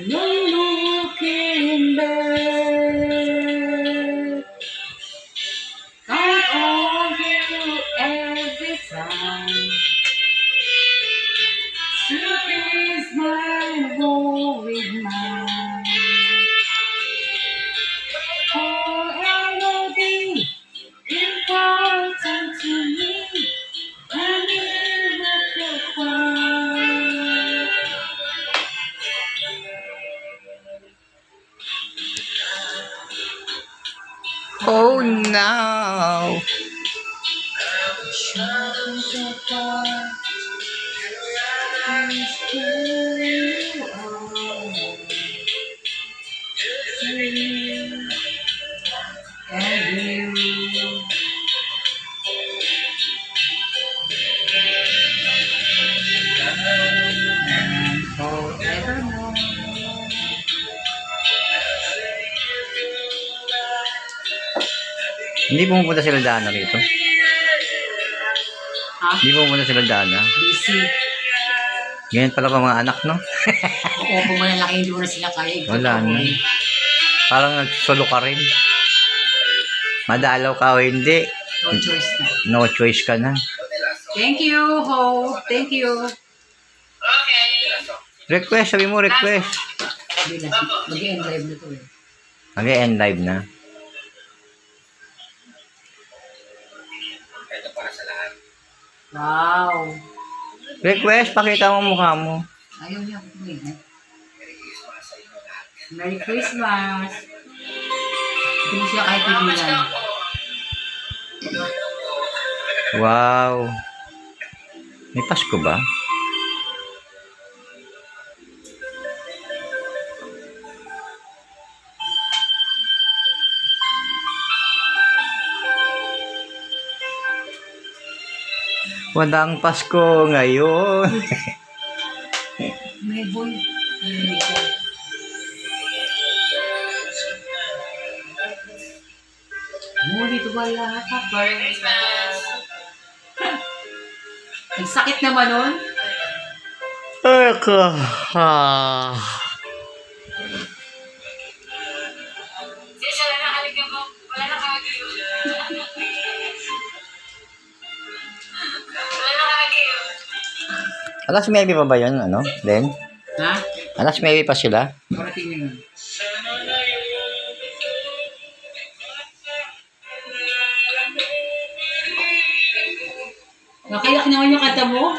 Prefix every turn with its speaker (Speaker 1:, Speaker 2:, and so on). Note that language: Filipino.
Speaker 1: No looking back. Count on you every time. Sleep is my goal with mine. Forever be important to me. And never could find.
Speaker 2: Oh no! Hindi pumupunta sila Dana rito.
Speaker 1: Ha?
Speaker 2: Hindi pumupunta sila Dana.
Speaker 1: Busy.
Speaker 2: Ganyan pala pa mga anak, no?
Speaker 1: Oo, kung malalaki hindi mo na sila kaya.
Speaker 2: Wala na. Parang nagsolo ka rin. Madalaw ka o hindi.
Speaker 1: No choice na.
Speaker 2: No choice ka na.
Speaker 1: Thank you, Ho. Thank you.
Speaker 2: Request, sabi mo request.
Speaker 1: Mag-end live na to eh.
Speaker 2: Mag-end live na.
Speaker 1: Wow.
Speaker 2: Request, pakita mo mukha mo.
Speaker 1: Ayaw niya ako eh. Merry Christmas. Hindi mo siya kahit pigilan.
Speaker 2: Wow. May Pasko ba? Walang Pasko ngayon.
Speaker 1: May boy. Ngunit wala ka pa. Ang sakit naman nun.
Speaker 2: Eka. Alas maybe pa ba yun, ano? Then?
Speaker 1: Ha?
Speaker 2: Alas maybe pa sila?
Speaker 1: Parating na yun. Nakayak naman yung kata mo?